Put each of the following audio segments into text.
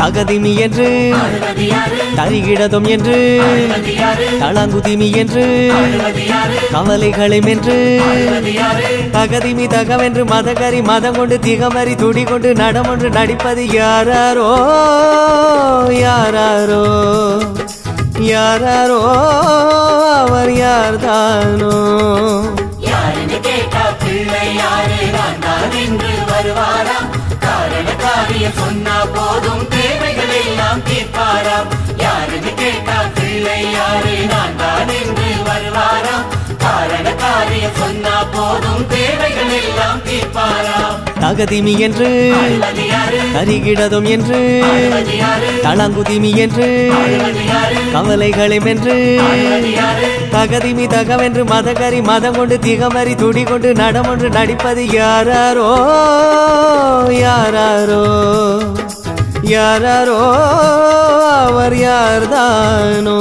தகதிமி என்று தரிகிடதும் என்று தளங்குதிமி என்று கவலைகளை மென்று தகதிமி தகவென்று மதகரி மதம் கொண்டு திகமறி துடி கொண்டு நடமொன்று நடிப்பது யாராரோ யாராரோ யாராரோ அவர் யார்தானோ யாருன்னு கேட்டா பிள்ளை யாரு நான் தான் என்று வருவாராம் காரண காரியம் சொன்னா போதும் தேவைகள் எல்லாம் தீர்ப்பாராம் யாருன்னு கேட்டா பிள்ளை யாரு நான் தான் என்று வருவாராம் காரண காரியம் சொன்னா போதும் தேவைகள் எல்லாம் தீர்ப்பாராம் தகதிமி என்று தரிகிடதும் என்று தளங்குதிமி என்று கவலைகளை மென்று தகதிமி தகவென்று மதகரி மதம் கொண்டு திகமறி துடி கொண்டு நடமொன்று நடிப்பது யாராரோ யாராரோ யாராரோ அவர் யார்தானோ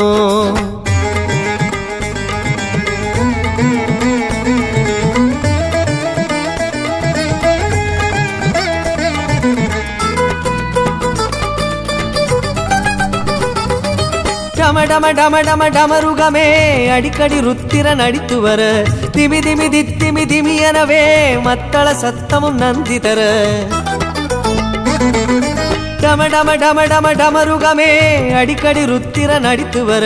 டம டம டம டம டமருகமே அடிக்கடி ருத்திரன் அடித்து வர திமி திமி தித்திமி திமி எனவே மத்தள சத்தமும் நந்தி தர டம டம டம டம டமருகமே அடிக்கடி ருத்திரன் அடித்து வர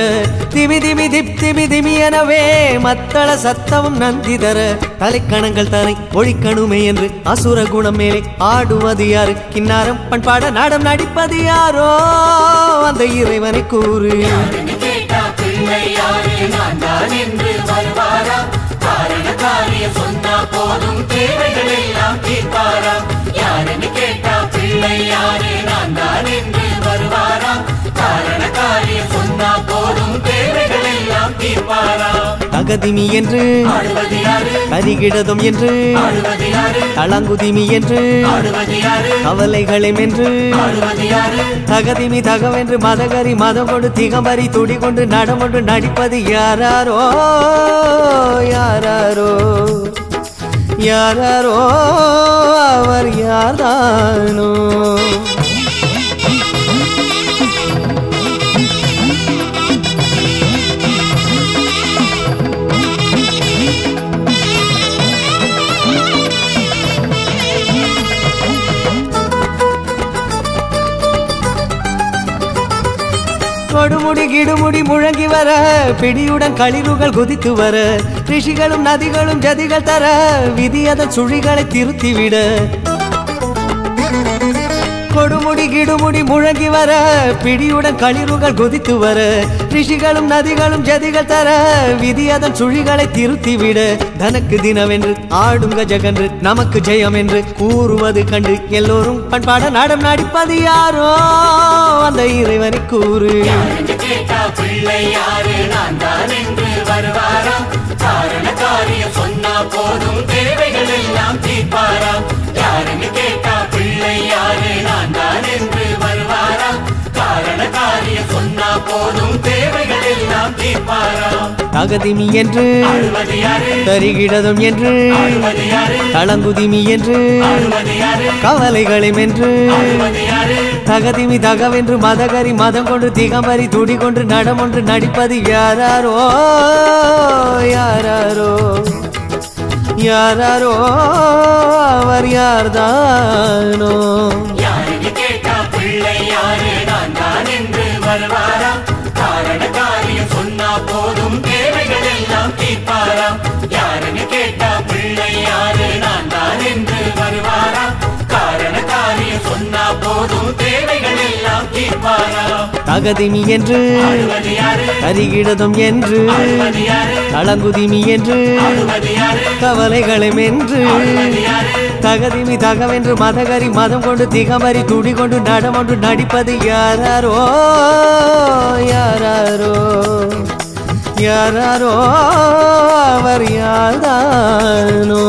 திமி திமி திப்திமி திமி எனவே மத்தள சத்தமும் நந்தி தர தலைக்கணங்கள் தரை ஒழிக்கணுமே என்று அசுர குணம் மேலே ஆடுவது யாரு கிண்ணாரம் பண்பாட நாடம் நடிப்பது யாரோ அந்த இறைவனை கூறு கேட்டா பிள்ளை யாரு நான் தான் என்று வருவாராம் காரண காரியம் சொன்னா போதும் தேவைகள் எல்லாம் தீர்ப்பாராம் யாருன்னு கேட்டா பிள்ளை யாரு நான் தான் என்று வருவாராம் காரண காரியம் சொன்னா போதும் தேவைகள் எல்லாம் தீர்ப்பாராம் தகதிமி என்று தரிகிடதும் என்று தளங்குதிமி என்று கவலைகளை மென்று தகதிமி தகவென்று மதகரி மதம் கொண்டு திகமறி துடி கொண்டு நடமொன்று நடிப்பது யாராரோ யாராரோ யாராரோ அவர் யார்தானோ கொடுமுடி கிடுமுடி முழங்கி வர பிடியுடன் களிறுகள் குதித்து வர ரிஷிகளும் நதிகளும் ஜதிகள் தர விதி அதன் சுழிகளை திருத்திவிட கொடுமுடி கிடுமுடி முழங்கி வர பிடியுடன் களிறுகள் குதித்து வர ரிஷிகளும் நதிகளும் ஜதிகள் தர விதி அதன் சுழிகளை திருத்திவிட தனக்கு தினவென்று ஆடுங்க ஜகன்று நமக்கு ஜெயம் என்று கூறுவது கண்டு எல்லோரும் பண்பாட நாடம் நடிப்பது யாரோ அந்த இறைவனை கூறு கேட்டா பிள்ளை யாரு நான் தான் என்று வருவாராம் காரண காரியம் சொன்னா போதும் தேவைகள் எல்லாம் தீர்ப்பாராம் யாருன்னு கேட்டா பிள்ளை யாரு நான் தான் என்று வருவாராம் காரண காரியம் சொன்னா போதும் தேவைகள் எல்லாம் தீர்ப்பாராம் தகதிமி என்று தரிகிடதும் என்று தளங்குதிமி என்று கவலைகளை மென்று தகதிமி தகவென்று மதகரி மதம் கொண்டு திகமறி துடி கொண்டு நடமொன்று நடிப்பது யாராரோ யாராரோ யாராரோ அவர் யார்தானோ யாருன்னு கேட்டா பிள்ளை யாரு நான் தான் என்று வருவாராம் காரண காரியம் சொன்னா போதும் தேவைகள் எல்லாம் தீர்ப்பாராம் யாருன்னு கேட்டா பிள்ளை யாரு நான் தான் என்று வருவாராம் காரண காரியம் சொன்னா போதும் தேவைகள் எல்லாம் தீர்ப்பாராம் தகதிமி என்று தரிகிடதும் என்று தளங்குதிமி என்று கவலைகளை மென்று தகதிமி தகவென்று மதகரி மதம் கொண்டு திகமறி துடி கொண்டு நடமொன்று நடிப்பது யாராரோ யாராரோ யாராரோ அவர் யார்தானோ